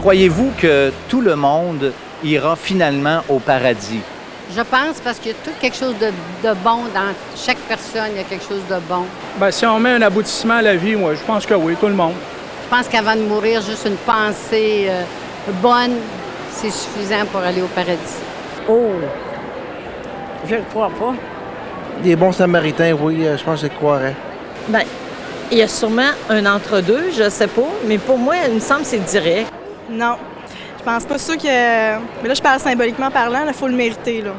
Croyez-vous que tout le monde ira finalement au paradis? Je pense parce qu'il y a tout quelque chose de bon dans chaque personne, il y a quelque chose de bon. Bien, si on met un aboutissement à la vie, moi, je pense que oui, tout le monde. Je pense qu'avant de mourir, juste une pensée bonne, c'est suffisant pour aller au paradis. Oh! Je ne crois pas. Des bons samaritains, oui, je pense que je croirais. Bien, il y a sûrement un entre-deux, je sais pas, mais pour moi, il me semble que c'est direct. Non. Je pense pas ça que... Mais là, je parle symboliquement parlant, il faut le mériter, là.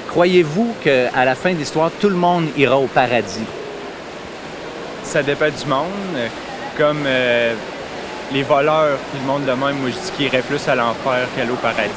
Croyez-vous qu'à la fin de l'histoire, tout le monde ira au paradis? Ça dépend du monde. Comme les voleurs, puis le monde de même, moi, je dis qu'ils iraient plus à l'enfer qu'aller au paradis.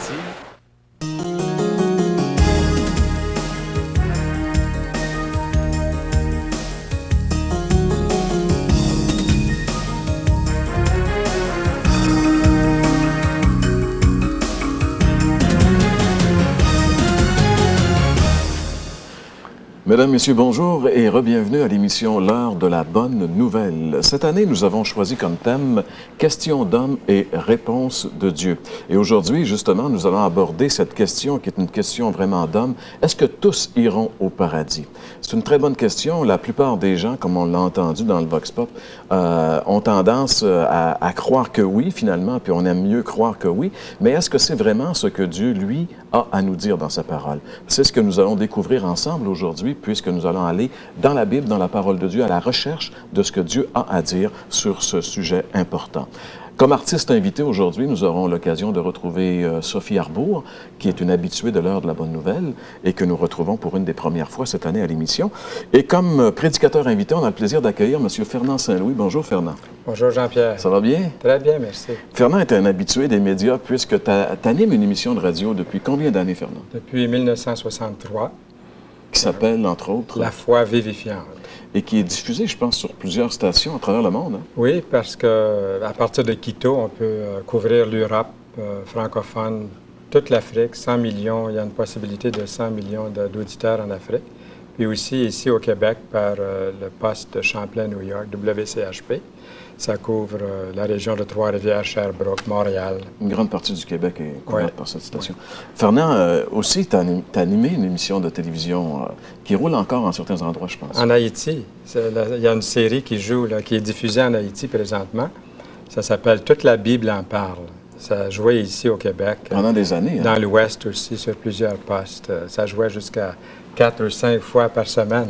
Mesdames, Messieurs, bonjour et re-bienvenue à l'émission L'heure de la bonne nouvelle. Cette année, nous avons choisi comme thème « Questions d'hommes et réponses de Dieu ». Et aujourd'hui, justement, nous allons aborder cette question qui est une question vraiment d'hommes. Est-ce que tous iront au paradis? C'est une très bonne question. La plupart des gens, comme on l'a entendu dans le Vox Pop, ont tendance à croire que oui, finalement, puis on aime mieux croire que oui. Mais est-ce que c'est vraiment ce que Dieu, lui, a à nous dire dans sa parole? C'est ce que nous allons découvrir ensemble aujourd'hui, puisque nous allons aller dans la Bible, dans la parole de Dieu, à la recherche de ce que Dieu a à dire sur ce sujet important. Comme artiste invité aujourd'hui, nous aurons l'occasion de retrouver Sophie Arbour, qui est une habituée de l'heure de la bonne nouvelle et que nous retrouvons pour une des premières fois cette année à l'émission. Et comme prédicateur invité, on a le plaisir d'accueillir M. Fernand Saint-Louis. Bonjour, Fernand. Bonjour, Jean-Pierre. Ça va bien? Très bien, merci. Fernand est un habitué des médias puisque tu animes une émission de radio depuis combien d'années, Fernand? Depuis 1963. Qui s'appelle, entre autres... La foi vivifiante. Et qui est diffusée, je pense, sur plusieurs stations à travers le monde. Hein? Oui, parce qu'à partir de Quito, on peut couvrir l'Europe francophone, toute l'Afrique, 100 millions. Il y a une possibilité de 100 millions d'auditeurs en Afrique. Puis aussi ici au Québec par le poste de Champlain-New York, WCHP. Ça couvre la région de Trois-Rivières, Sherbrooke, Montréal. Une grande partie du Québec est couverte par cette station. Oui. Fernand, aussi, tu as animé une émission de télévision qui roule encore en certains endroits, je pense. En Haïti. Il y a une série qui joue, là, qui est diffusée en Haïti présentement. Ça s'appelle « Toute la Bible en parle ». Ça jouait ici au Québec. Pendant des années. Dans l'Ouest aussi, sur plusieurs postes. Ça jouait jusqu'à 4 ou 5 fois par semaine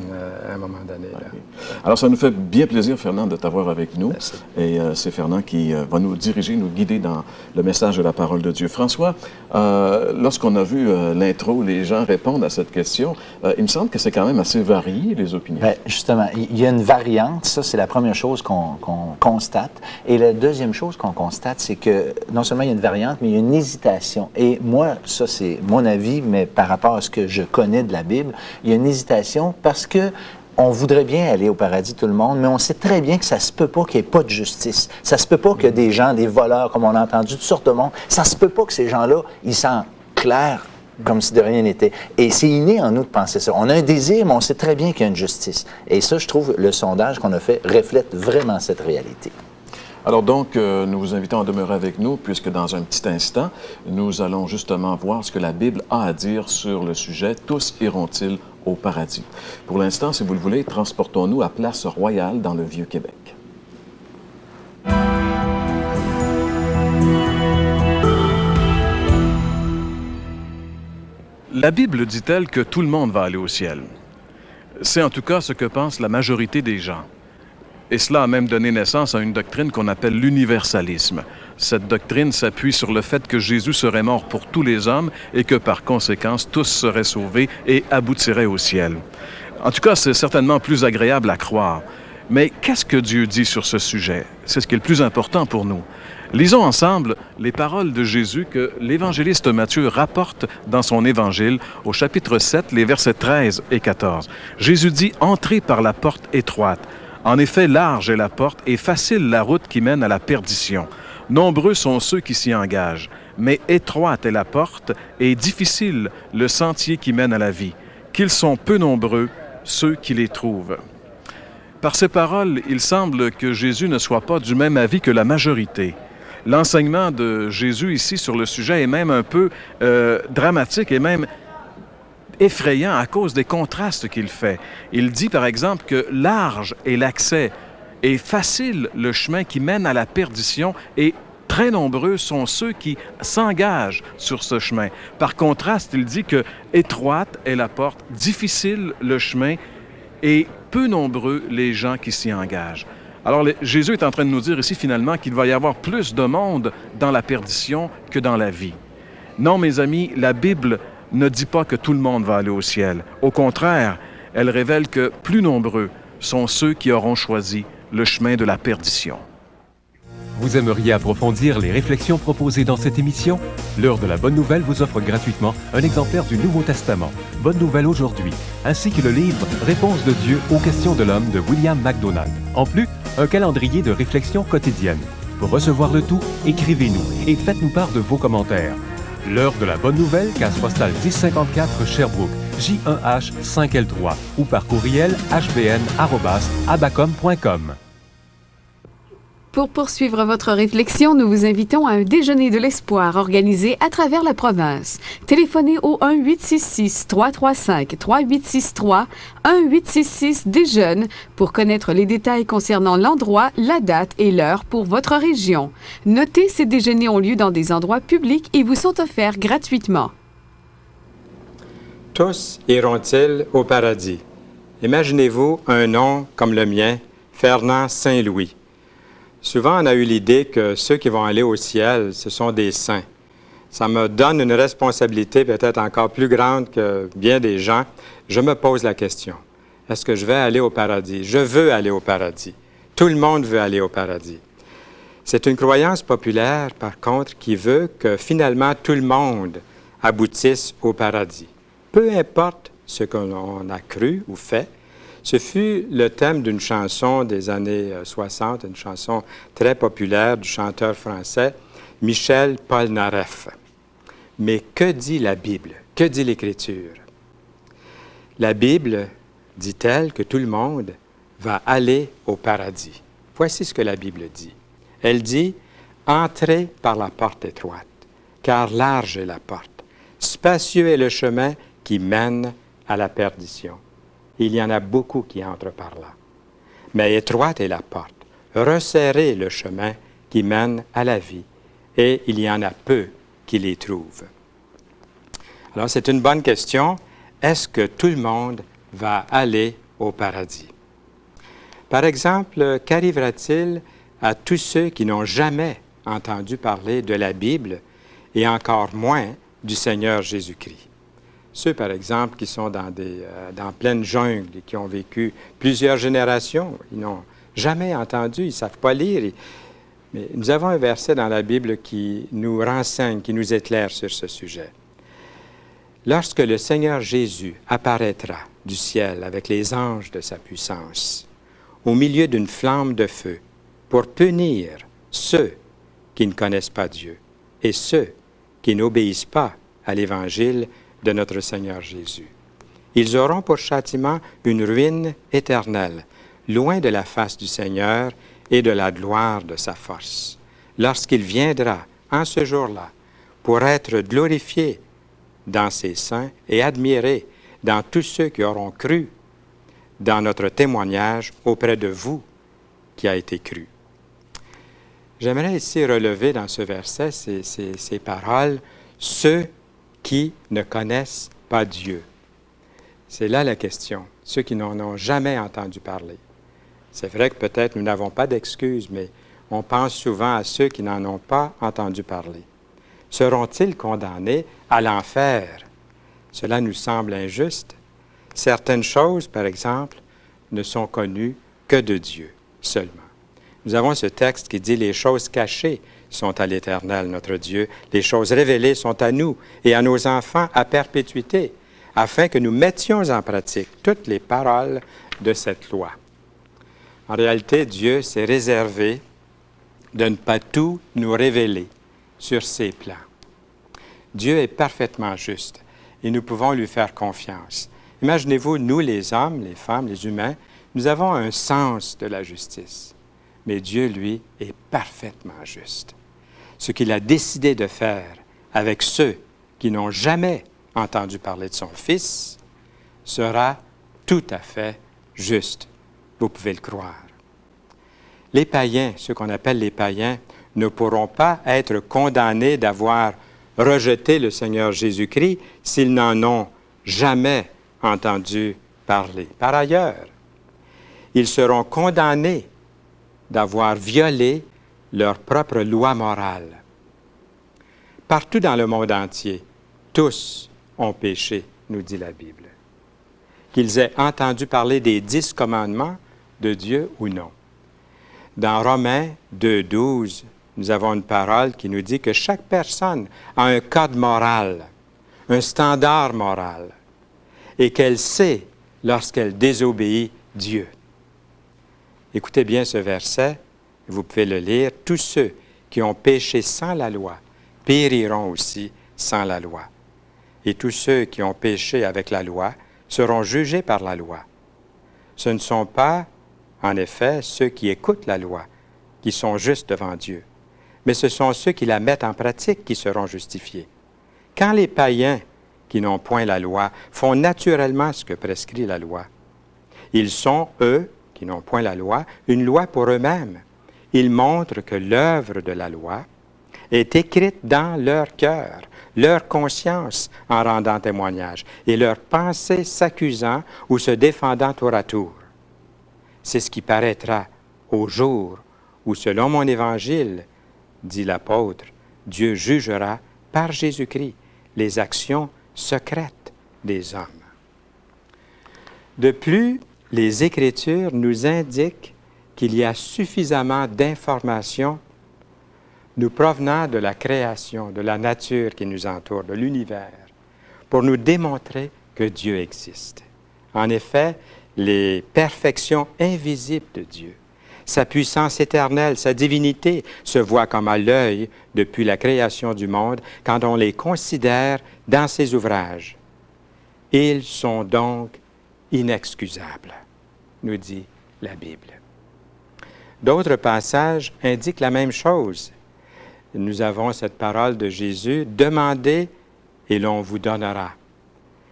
à un moment donné. Là. Okay. Alors, ça nous fait bien plaisir, Fernand, de t'avoir avec nous. Merci. Et c'est Fernand qui va nous diriger, nous guider dans le message de la parole de Dieu. François, lorsqu'on a vu l'intro, les gens répondent à cette question. Il me semble que c'est quand même assez varié, les opinions. Bien, justement, il y a une variante. Ça, c'est la première chose qu'on constate. Et la deuxième chose qu'on constate, c'est que non seulement il y a une variante, mais il y a une hésitation. Et moi, ça, c'est mon avis, mais par rapport à ce que je connais de la Bible, il y a une hésitation parce que on voudrait bien aller au paradis, tout le monde, mais on sait très bien que ça se peut pas qu'il n'y ait pas de justice. Ça se peut pas que des gens, des voleurs, comme on a entendu, toutes sortes de monde, ça se peut pas que ces gens-là, ils s'en clairent comme si de rien n'était. Et c'est inné en nous de penser ça. On a un désir, mais on sait très bien qu'il y a une justice. Et ça, je trouve, le sondage qu'on a fait reflète vraiment cette réalité. Alors donc, nous vous invitons à demeurer avec nous, puisque dans un petit instant, nous allons justement voir ce que la Bible a à dire sur le sujet « Tous iront-ils au paradis ». Pour l'instant, si vous le voulez, transportons-nous à Place Royale dans le Vieux-Québec. La Bible dit-elle que tout le monde va aller au ciel? C'est en tout cas ce que pense la majorité des gens. Et cela a même donné naissance à une doctrine qu'on appelle l'universalisme. Cette doctrine s'appuie sur le fait que Jésus serait mort pour tous les hommes et que par conséquence, tous seraient sauvés et aboutiraient au ciel. En tout cas, c'est certainement plus agréable à croire. Mais qu'est-ce que Dieu dit sur ce sujet? C'est ce qui est le plus important pour nous. Lisons ensemble les paroles de Jésus que l'évangéliste Matthieu rapporte dans son évangile au chapitre 7, les versets 13 et 14. Jésus dit « Entrez par la porte étroite. En effet, large est la porte et facile la route qui mène à la perdition. Nombreux sont ceux qui s'y engagent, mais étroite est la porte et difficile le sentier qui mène à la vie. Qu'ils sont peu nombreux, ceux qui les trouvent. » Par ces paroles, il semble que Jésus ne soit pas du même avis que la majorité. l'enseignement de Jésus ici sur le sujet est même un peu dramatique et même effrayant à cause des contrastes qu'il fait. Il dit par exemple que large est l'accès et facile le chemin qui mène à la perdition et très nombreux sont ceux qui s'engagent sur ce chemin. Par contraste, il dit que étroite est la porte, difficile le chemin et peu nombreux les gens qui s'y engagent. Alors Jésus est en train de nous dire ici finalement qu'il va y avoir plus de monde dans la perdition que dans la vie. Non, mes amis, la Bible ne dit pas que tout le monde va aller au ciel. Au contraire, elle révèle que plus nombreux sont ceux qui auront choisi le chemin de la perdition. Vous aimeriez approfondir les réflexions proposées dans cette émission? L'heure de la Bonne Nouvelle vous offre gratuitement un exemplaire du Nouveau Testament, Bonne Nouvelle aujourd'hui, ainsi que le livre Réponse de Dieu aux questions de l'homme de William MacDonald. En plus, un calendrier de réflexion quotidienne. Pour recevoir le tout, écrivez-nous et faites-nous part de vos commentaires. L'heure de la Bonne Nouvelle, case postale 1054 Sherbrooke, J1H 5L3 ou par courriel hbn@abacom.com. Pour poursuivre votre réflexion, nous vous invitons à un déjeuner de l'espoir organisé à travers la province. Téléphonez au 1-866-335-3863, 1-866-DÉJEUNE pour connaître les détails concernant l'endroit, la date et l'heure pour votre région. Notez, ces déjeuners ont lieu dans des endroits publics et vous sont offerts gratuitement. Tous iront-ils au paradis? Imaginez-vous un nom comme le mien, Fernand Saint-Louis. Souvent, on a eu l'idée que ceux qui vont aller au ciel, ce sont des saints. Ça me donne une responsabilité peut-être encore plus grande que bien des gens. Je me pose la question, est-ce que je vais aller au paradis? Je veux aller au paradis. Tout le monde veut aller au paradis. C'est une croyance populaire, par contre, qui veut que finalement tout le monde aboutisse au paradis. Peu importe ce qu'on a cru ou fait, ce fut le thème d'une chanson des années 60, une chanson très populaire du chanteur français Michel Polnareff. Mais que dit la Bible? Que dit l'Écriture? La Bible dit-elle que tout le monde va aller au paradis? Voici ce que la Bible dit. Elle dit « Entrez par la porte étroite, car large est la porte. Spacieux est le chemin qui mène à la perdition. » Il y en a beaucoup qui entrent par là. Mais étroite est la porte, resserré le chemin qui mène à la vie, et il y en a peu qui les trouvent. Alors, c'est une bonne question. Est-ce que tout le monde va aller au paradis? Par exemple, qu'arrivera-t-il à tous ceux qui n'ont jamais entendu parler de la Bible et encore moins du Seigneur Jésus-Christ? Ceux, par exemple, qui sont dans pleine jungle et qui ont vécu plusieurs générations, ils n'ont jamais entendu, ils ne savent pas lire. Mais nous avons un verset dans la Bible qui nous renseigne, qui nous éclaire sur ce sujet. Lorsque le Seigneur Jésus apparaîtra du ciel avec les anges de sa puissance, au milieu d'une flamme de feu, pour punir ceux qui ne connaissent pas Dieu et ceux qui n'obéissent pas à l'Évangile de notre Seigneur Jésus. Ils auront pour châtiment une ruine éternelle, loin de la face du Seigneur et de la gloire de sa force. Lorsqu'il viendra en ce jour-là pour être glorifié dans ses saints et admiré dans tous ceux qui auront cru dans notre témoignage auprès de vous qui a été cru. J'aimerais ici relever dans ce verset ces paroles, ceux qui ne connaissent pas Dieu. C'est là la question, ceux qui n'en ont jamais entendu parler. C'est vrai que peut-être nous n'avons pas d'excuses, mais on pense souvent à ceux qui n'en ont pas entendu parler. Seront-ils condamnés à l'enfer? Cela nous semble injuste. Certaines choses, par exemple, ne sont connues que de Dieu seulement. Nous avons ce texte qui dit « Les choses cachées sont à l'Éternel, notre Dieu. Les choses révélées sont à nous et à nos enfants à perpétuité, afin que nous mettions en pratique toutes les paroles de cette loi. » En réalité, Dieu s'est réservé de ne pas tout nous révéler sur ses plans. Dieu est parfaitement juste et nous pouvons lui faire confiance. Imaginez-vous, nous les hommes, les femmes, les humains, nous avons un sens de la justice. Mais Dieu, lui, est parfaitement juste. ce qu'il a décidé de faire avec ceux qui n'ont jamais entendu parler de son Fils sera tout à fait juste. Vous pouvez le croire. Les païens, ceux qu'on appelle les païens, ne pourront pas être condamnés d'avoir rejeté le Seigneur Jésus-Christ s'ils n'en ont jamais entendu parler. Par ailleurs, ils seront condamnés d'avoir violé leur propre loi morale. Partout dans le monde entier, tous ont péché, nous dit la Bible. Qu'ils aient entendu parler des 10 commandements de Dieu ou non. Dans Romains 2,12, nous avons une parole qui nous dit que chaque personne a un code moral, un standard moral, et qu'elle sait lorsqu'elle désobéit Dieu. Écoutez bien ce verset, vous pouvez le lire. Tous ceux qui ont péché sans la loi périront aussi sans la loi. Et tous ceux qui ont péché avec la loi seront jugés par la loi. Ce ne sont pas, en effet, ceux qui écoutent la loi qui sont justes devant Dieu, mais ce sont ceux qui la mettent en pratique qui seront justifiés. Quand les païens qui n'ont point la loi font naturellement ce que prescrit la loi, ils sont, eux, qui n'ont point la loi, une loi pour eux-mêmes. Ils montrent que l'œuvre de la loi est écrite dans leur cœur, leur conscience en rendant témoignage, et leur pensée s'accusant ou se défendant tour à tour. C'est ce qui paraîtra au jour où, selon mon évangile, dit l'apôtre, Dieu jugera par Jésus-Christ les actions secrètes des hommes. De plus, les Écritures nous indiquent qu'il y a suffisamment d'informations nous provenant de la création, de la nature qui nous entoure, de l'univers, pour nous démontrer que Dieu existe. En effet, les perfections invisibles de Dieu, sa puissance éternelle, sa divinité se voient comme à l'œil depuis la création du monde quand on les considère dans ses ouvrages. Ils sont donc inexcusables, nous dit la Bible. D'autres passages indiquent la même chose. Nous avons cette parole de Jésus, « Demandez et l'on vous donnera.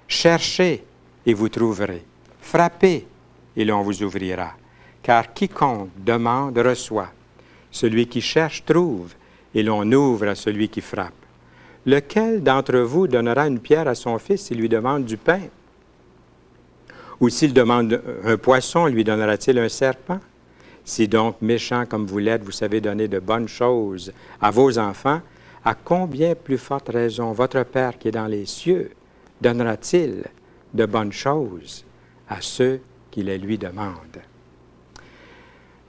Cherchez et vous trouverez. Frappez et l'on vous ouvrira. Car quiconque demande reçoit. Celui qui cherche trouve et l'on ouvre à celui qui frappe. Lequel d'entre vous donnera une pierre à son fils s'il lui demande du pain? Ou s'il demande un poisson, lui donnera-t-il un serpent? Si donc, méchant comme vous l'êtes, vous savez donner de bonnes choses à vos enfants, à combien plus forte raison votre Père qui est dans les cieux donnera-t-il de bonnes choses à ceux qui les lui demandent?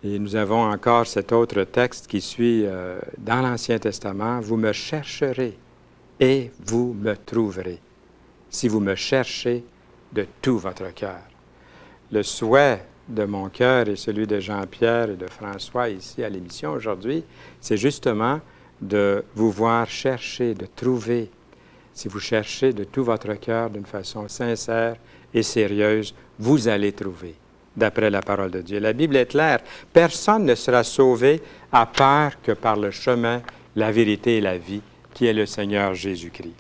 Et nous avons encore cet autre texte qui suit dans l'Ancien Testament. « Vous me chercherez et vous me trouverez, si vous me cherchez de tout votre cœur. » Le souhait de mon cœur et celui de Jean-Pierre et de François ici à l'émission aujourd'hui, c'est justement de vous voir chercher, de trouver. Si vous cherchez de tout votre cœur d'une façon sincère et sérieuse, vous allez trouver, d'après la parole de Dieu. La Bible est claire. Personne ne sera sauvé à part que par le chemin, la vérité et la vie, qui est le Seigneur Jésus-Christ.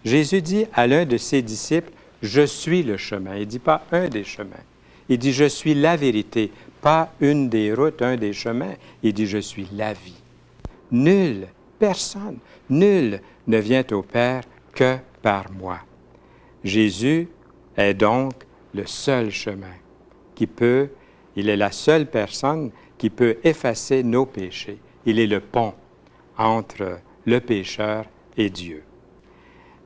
Jésus dit à l'un de ses disciples, « Je suis le chemin ». Il ne dit pas un des chemins. Il dit, je suis la vérité, pas une des routes, un des chemins. Il dit, je suis la vie. Nul, personne, nul ne vient au Père que par moi. Jésus est donc le seul chemin il est la seule personne qui peut effacer nos péchés. Il est le pont entre le pécheur et Dieu.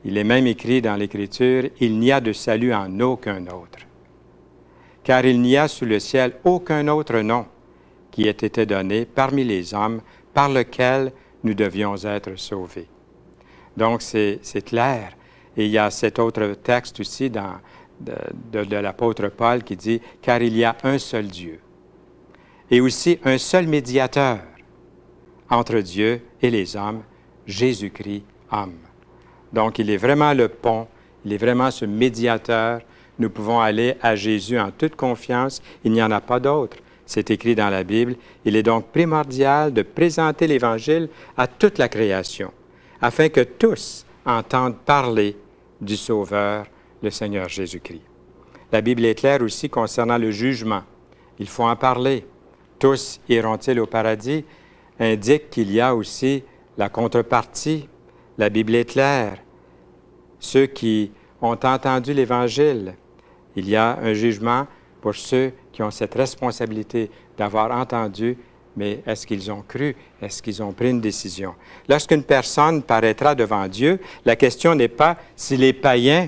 Il est même écrit dans l'Écriture, il n'y a de salut en aucun autre. Car il n'y a sous le ciel aucun autre nom qui ait été donné parmi les hommes par lequel nous devions être sauvés. Donc, c'est clair. Et il y a cet autre texte aussi de l'apôtre Paul qui dit « Car il y a un seul Dieu et aussi un seul médiateur entre Dieu et les hommes, Jésus-Christ, homme. » Donc, il est vraiment le pont, il est vraiment ce médiateur. Nous pouvons aller à Jésus en toute confiance. Il n'y en a pas d'autre. C'est écrit dans la Bible. Il est donc primordial de présenter l'Évangile à toute la création, afin que tous entendent parler du Sauveur, le Seigneur Jésus-Christ. La Bible est claire aussi concernant le jugement. Il faut en parler. Tous iront-ils au paradis? Indique qu'il y a aussi la contrepartie. La Bible est claire. Ceux qui ont entendu l'Évangile, il y a un jugement pour ceux qui ont cette responsabilité d'avoir entendu, mais est-ce qu'ils ont cru? Est-ce qu'ils ont pris une décision? Lorsqu'une personne paraîtra devant Dieu, la question n'est pas si les païens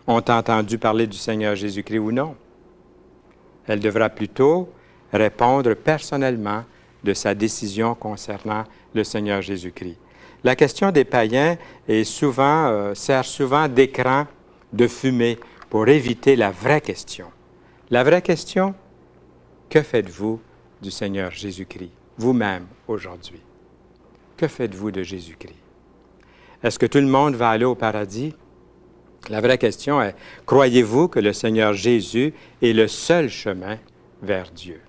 ont entendu parler du Seigneur Jésus-Christ ou non. Elle devra plutôt répondre personnellement de sa décision concernant le Seigneur Jésus-Christ. La question des païens sert souvent d'écran de fumée pour éviter la vraie question. La vraie question, que faites-vous du Seigneur Jésus-Christ, vous-même, aujourd'hui? Que faites-vous de Jésus-Christ? Est-ce que tout le monde va aller au paradis? La vraie question est, croyez-vous que le Seigneur Jésus est le seul chemin vers Dieu?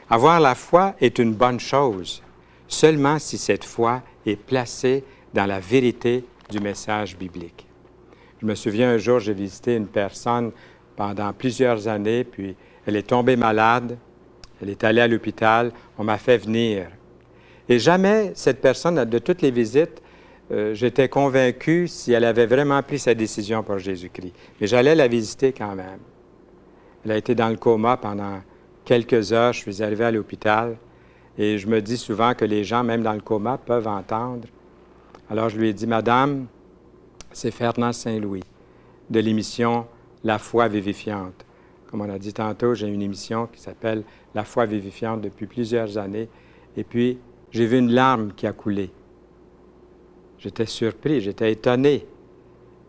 Avoir la foi est une bonne chose, seulement si cette foi est placée dans la vérité du message biblique. Je me souviens un jour, j'ai visité une personne pendant plusieurs années, puis elle est tombée malade, elle est allée à l'hôpital, on m'a fait venir. Et jamais cette personne, de toutes les visites, j'étais convaincu si elle avait vraiment pris sa décision pour Jésus-Christ. Mais j'allais la visiter quand même. Elle a été dans le coma pendant quelques heures, je suis arrivé à l'hôpital, et je me dis souvent que les gens, même dans le coma, peuvent entendre. Alors je lui ai dit, « Madame, c'est Fernand Saint-Louis, de l'émission La foi vivifiante. » Comme on a dit tantôt, j'ai une émission qui s'appelle La foi vivifiante depuis plusieurs années. Et puis, j'ai vu une larme qui a coulé. J'étais surpris, j'étais étonné.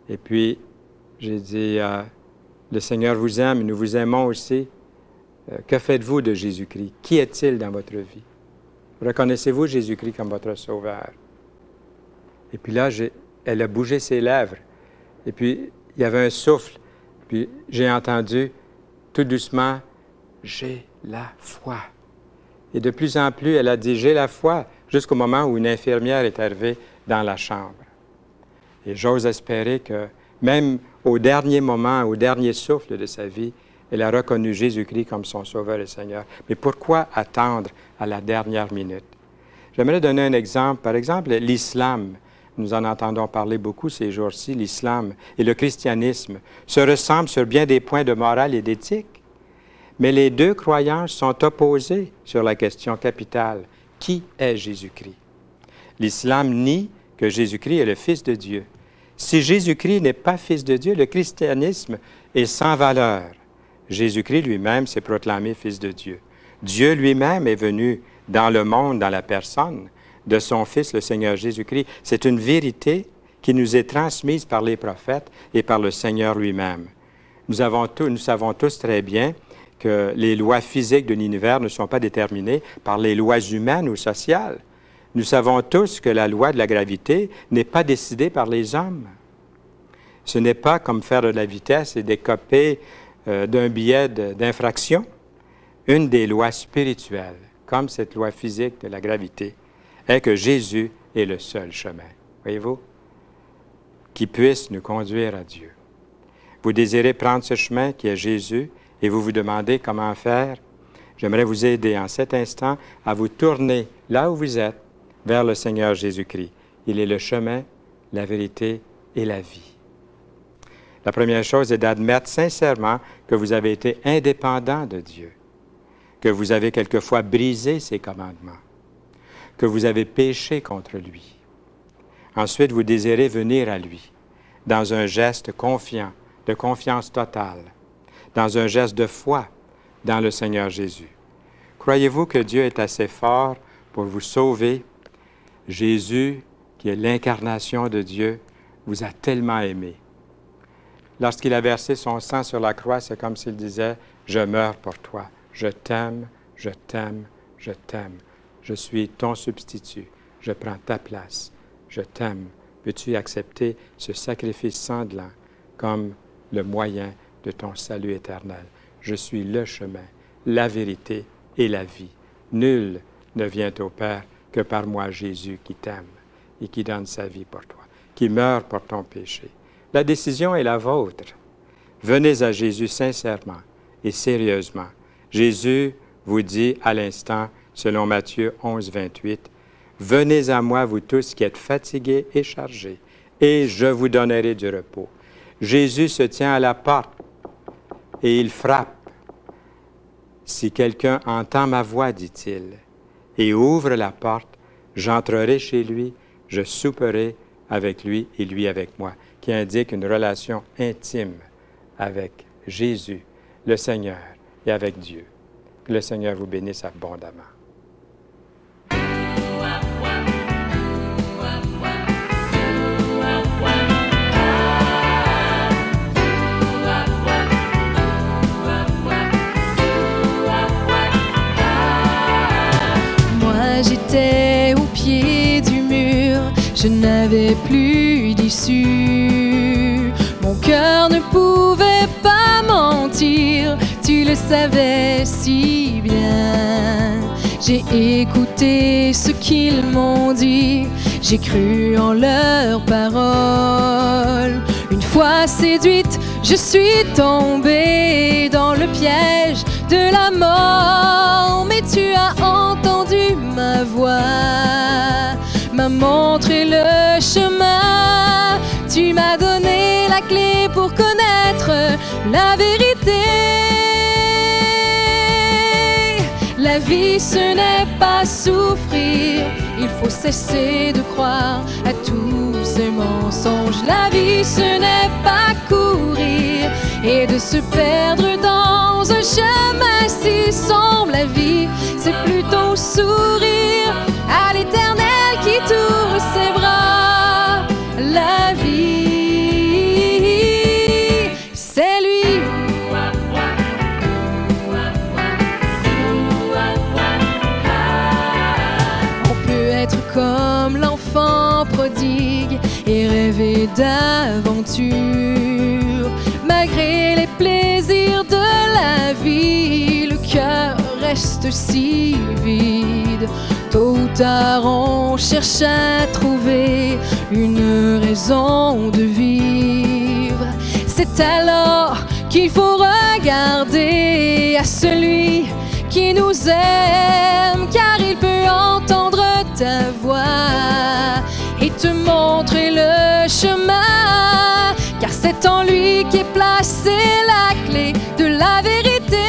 Et puis, j'ai dit, le Seigneur vous aime, nous vous aimons aussi. Que faites-vous de Jésus-Christ? Qui est-il dans votre vie? Reconnaissez-vous Jésus-Christ comme votre Sauveur? Et puis là, elle a bougé ses lèvres. Et puis, il y avait un souffle. Puis, j'ai entendu, tout doucement, « J'ai la foi ». Et de plus en plus, elle a dit « J'ai la foi », jusqu'au moment où une infirmière est arrivée dans la chambre. Et j'ose espérer que, même au dernier moment, au dernier souffle de sa vie, elle a reconnu Jésus-Christ comme son Sauveur et Seigneur. Mais pourquoi attendre à la dernière minute? J'aimerais donner un exemple. Par exemple, l'islam. Nous en entendons parler beaucoup ces jours-ci. L'islam et le christianisme se ressemblent sur bien des points de morale et d'éthique. Mais les deux croyances sont opposées sur la question capitale. Qui est Jésus-Christ? L'islam nie que Jésus-Christ est le Fils de Dieu. Si Jésus-Christ n'est pas Fils de Dieu, le christianisme est sans valeur. Jésus-Christ lui-même s'est proclamé Fils de Dieu. Dieu lui-même est venu dans le monde, dans la personne de son Fils, le Seigneur Jésus-Christ. C'est une vérité qui nous est transmise par les prophètes et par le Seigneur lui-même. Nous savons tous très bien que les lois physiques de l'univers ne sont pas déterminées par les lois humaines ou sociales. Nous savons tous que la loi de la gravité n'est pas décidée par les hommes. Ce n'est pas comme faire de la vitesse et décoper d'un billet d'infraction. Une des lois spirituelles, comme cette loi physique de la gravité, est que Jésus est le seul chemin, voyez-vous, qui puisse nous conduire à Dieu. Vous désirez prendre ce chemin qui est Jésus et vous vous demandez comment faire. J'aimerais vous aider en cet instant à vous tourner là où vous êtes vers le Seigneur Jésus-Christ. Il est le chemin, la vérité et la vie. La première chose est d'admettre sincèrement que vous avez été indépendant de Dieu, que vous avez quelquefois brisé ses commandements, que vous avez péché contre lui. Ensuite, vous désirez venir à lui dans un geste confiant, de confiance totale, dans un geste de foi dans le Seigneur Jésus. Croyez-vous que Dieu est assez fort pour vous sauver? Jésus, qui est l'incarnation de Dieu, vous a tellement aimé. Lorsqu'il a versé son sang sur la croix, c'est comme s'il disait, « Je meurs pour toi. Je t'aime, je t'aime, je t'aime. Je suis ton substitut. Je prends ta place. Je t'aime. Peux-tu accepter ce sacrifice sanglant comme le moyen de ton salut éternel? Je suis le chemin, la vérité et la vie. Nul ne vient au Père que par moi, Jésus, qui t'aime et qui donne sa vie pour toi, qui meurt pour ton péché. La décision est la vôtre. Venez à Jésus sincèrement et sérieusement. Jésus vous dit à l'instant, selon Matthieu 11, 28, « Venez à moi, vous tous qui êtes fatigués et chargés, et je vous donnerai du repos. » Jésus se tient à la porte et il frappe. « Si quelqu'un entend ma voix, dit-il, et ouvre la porte, j'entrerai chez lui, je souperai avec lui et lui avec moi. » qui indique une relation intime avec Jésus, le Seigneur, et avec Dieu. Que le Seigneur vous bénisse abondamment. Moi j'étais au pied du mur, je n'avais plus d'issue. Mon cœur ne pouvait pas mentir, tu le savais si bien. J'ai écouté ce qu'ils m'ont dit, j'ai cru en leurs paroles. Une fois séduite, je suis tombée dans le piège de la mort. Mais tu as entendu ma voix, m'a montré le chemin. Tu m'as donné la clé pour connaître la vérité. La vie, ce n'est pas souffrir. Il faut cesser de croire à tous ces mensonges. La vie, ce n'est pas courir et de se perdre dans un chemin si sombre. La vie, c'est plutôt sourire à l'Éternel qui t'ouvre ses bras. La vie, c'est lui. On peut être comme l'enfant prodigue et rêver d'aventure. Malgré les plaisirs de la vie, le cœur reste si vide. Tôt ou tard, on cherche à trouver une raison de vivre. C'est alors qu'il faut regarder à celui qui nous aime, car il peut entendre ta voix et te montrer le chemin, car c'est en lui qu'est placée la clé de la vérité.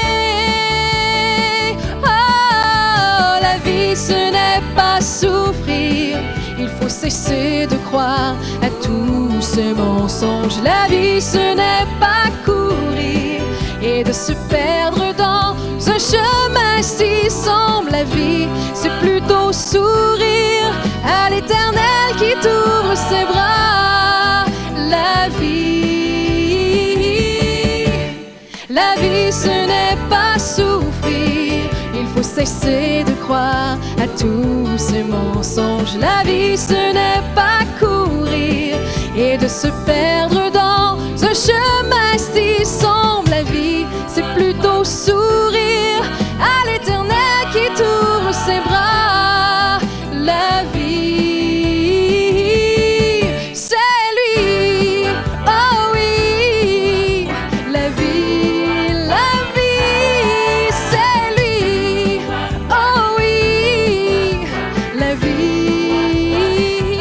Oh, la vie, ce n'est pas souffrir. Il faut cesser de croire à tous ces mensonges. La vie, ce n'est pas courir et de se perdre dans un chemin si sombre. La vie, c'est plutôt sourire à l'Éternel qui t'ouvre ses bras. La vie, ce n'est pas souffrir. Il faut cesser de croire à tous ces mensonges. La vie, ce n'est pas courir et de se perdre dans un chemin si sombre. La vie, c'est plutôt sourire à l'Éternel qui t'ouvre ses bras. La vie, c'est lui. Oh oui, la vie, c'est lui. Oh oui, la vie,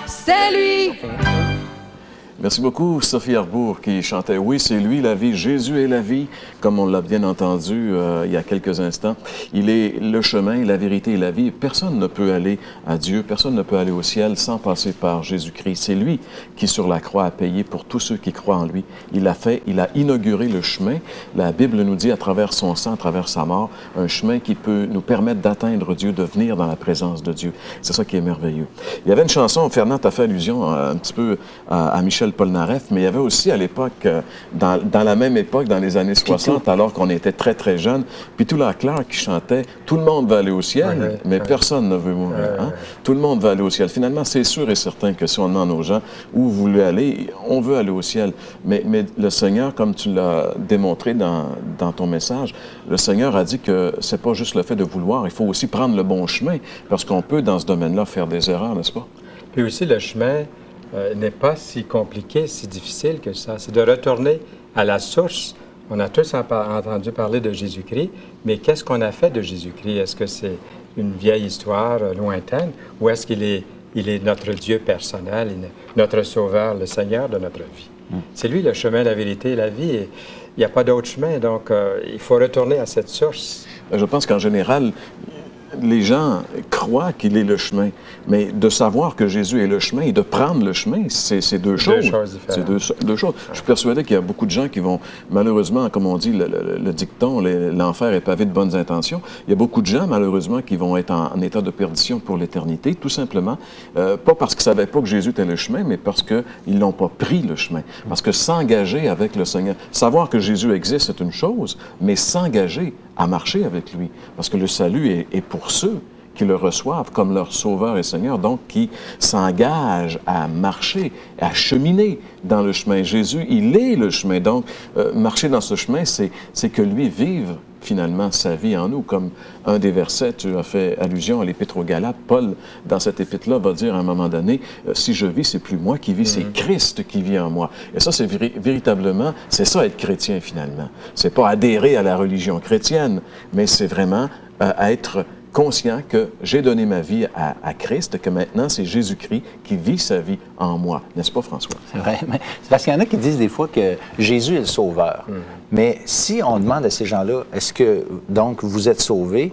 c'est lui. Merci beaucoup, Sophie Arbour, qui chantait « Oui, c'est lui, la vie, Jésus est la vie », comme on l'a bien entendu il y a quelques instants. Il est le chemin, la vérité et la vie. Personne ne peut aller à Dieu, personne ne peut aller au ciel sans passer par Jésus-Christ. C'est lui qui, sur la croix, a payé pour tous ceux qui croient en lui. Il a inauguré le chemin. La Bible nous dit, à travers son sang, à travers sa mort, un chemin qui peut nous permettre d'atteindre Dieu, de venir dans la présence de Dieu. C'est ça qui est merveilleux. Il y avait une chanson, Fernand, tu as fait allusion un petit peu à Michel Polnareff, mais il y avait aussi à l'époque, dans la même époque, dans les années 60, alors qu'on était très, très jeunes, puis tout la Clark qui chantait « Tout le monde va aller au ciel, mais personne ne veut mourir. Tout le monde va aller au ciel. » Finalement, c'est sûr et certain que si on demande aux gens où vous voulez aller, on veut aller au ciel. Mais le Seigneur, comme tu l'as démontré dans ton message, le Seigneur a dit que c'est pas juste le fait de vouloir, il faut aussi prendre le bon chemin, parce qu'on peut, dans ce domaine-là, faire des erreurs, n'est-ce pas? Puis aussi, le chemin n'est pas si compliqué, si difficile que ça. C'est de retourner à la source. On a tous entendu parler de Jésus-Christ, mais qu'est-ce qu'on a fait de Jésus-Christ? Est-ce que c'est une vieille histoire lointaine ou est-ce qu'il est notre Dieu personnel, notre Sauveur, le Seigneur de notre vie? C'est lui le chemin, la vérité et la vie. Et il n'y a pas d'autre chemin, donc il faut retourner à cette source. Je pense qu'en général, les gens croient qu'il est le chemin, mais de savoir que Jésus est le chemin et de prendre le chemin, c'est deux choses. C'est deux choses. Je suis persuadé qu'il y a beaucoup de gens qui vont, malheureusement, comme on dit, le dicton, l'enfer est pavé de bonnes intentions. Il y a beaucoup de gens, malheureusement, qui vont être en état de perdition pour l'éternité, tout simplement, pas parce qu'ils ne savaient pas que Jésus était le chemin, mais parce qu'ils n'ont pas pris le chemin. Parce que s'engager avec le Seigneur, savoir que Jésus existe, c'est une chose, mais s'engager à marcher avec lui, parce que le salut est pour ceux qui le reçoivent comme leur Sauveur et Seigneur, donc qui s'engagent à marcher, à cheminer dans le chemin. Jésus, il est le chemin. Donc, marcher dans ce chemin, c'est que lui vive finalement sa vie en nous. Comme un des versets, tu as fait allusion à l'Épître aux Galates, Paul, dans cette épître-là, va dire à un moment donné, si je vis, c'est plus moi qui vis, c'est Christ qui vit en moi. Et ça, c'est véritablement, c'est ça être chrétien finalement. C'est pas adhérer à la religion chrétienne, mais c'est vraiment être conscient que j'ai donné ma vie à Christ, que maintenant c'est Jésus-Christ qui vit sa vie en moi. N'est-ce pas, François? C'est vrai, mais c'est parce qu'il y en a qui disent des fois que Jésus est le sauveur. Mais si on demande à ces gens-là, est-ce que, donc, vous êtes sauvés?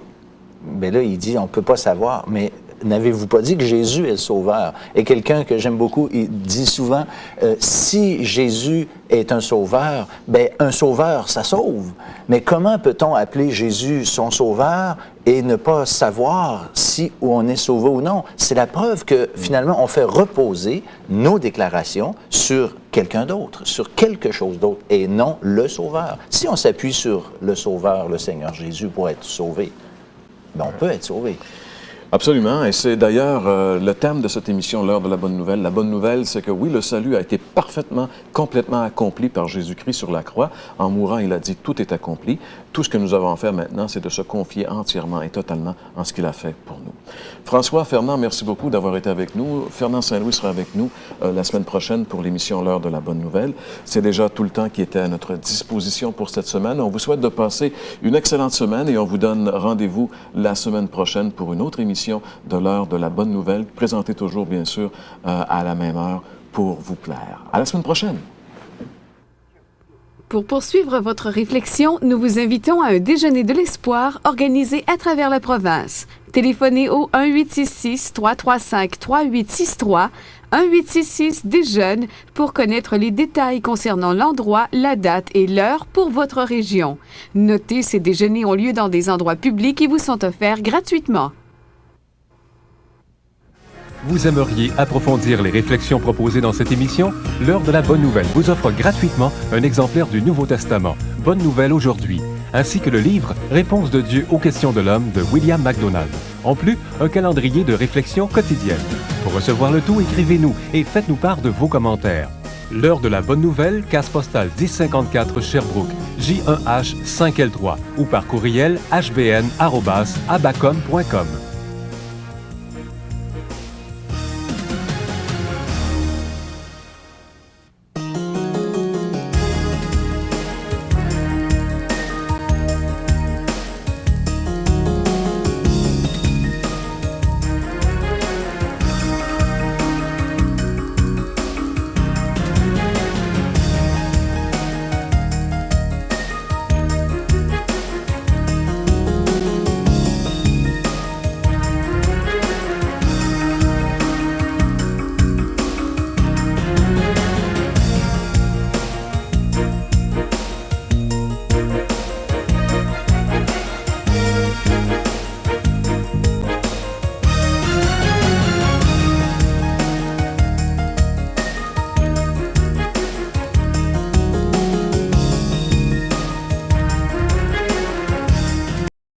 Bien là, il dit, on ne peut pas savoir, mais n'avez-vous pas dit que Jésus est le sauveur? Et quelqu'un que j'aime beaucoup, il dit souvent, si Jésus est un sauveur, bien, un sauveur, ça sauve. Mais comment peut-on appeler Jésus son sauveur et ne pas savoir si on est sauvé ou non? C'est la preuve que, finalement, on fait reposer nos déclarations sur quelqu'un d'autre, sur quelque chose d'autre, et non le sauveur. Si on s'appuie sur le sauveur, le Seigneur Jésus, pour être sauvé, bien, on peut être sauvé. Absolument, et c'est d'ailleurs le thème de cette émission, l'heure de la bonne nouvelle. La bonne nouvelle, c'est que oui, le salut a été parfaitement, complètement accompli par Jésus-Christ sur la croix. En mourant, il a dit, tout est accompli. Tout ce que nous avons à faire maintenant, c'est de se confier entièrement et totalement en ce qu'il a fait pour nous. François, Fernand, merci beaucoup d'avoir été avec nous. Fernand Saint-Louis sera avec nous la semaine prochaine pour l'émission L'heure de la bonne nouvelle. C'est déjà tout le temps qui était à notre disposition pour cette semaine. On vous souhaite de passer une excellente semaine et on vous donne rendez-vous la semaine prochaine pour une autre émission de l'heure de la bonne nouvelle, présentée toujours, bien sûr, à la même heure pour vous plaire. À la semaine prochaine! Pour poursuivre votre réflexion, nous vous invitons à un déjeuner de l'espoir organisé à travers la province. Téléphonez au 1-866-335-3863, 1-866-DÉJEUNE pour connaître les détails concernant l'endroit, la date et l'heure pour votre région. Notez, ces déjeuners ont lieu dans des endroits publics et vous sont offerts gratuitement. Vous aimeriez approfondir les réflexions proposées dans cette émission? L'heure de la bonne nouvelle vous offre gratuitement un exemplaire du Nouveau Testament, Bonne nouvelle aujourd'hui, ainsi que le livre Réponse de Dieu aux questions de l'homme de William MacDonald. En plus, un calendrier de réflexion quotidienne. Pour recevoir le tout, écrivez-nous et faites-nous part de vos commentaires. L'heure de la bonne nouvelle, case postale 1054 Sherbrooke, J1H 5L3 ou par courriel hbn@abacom.com.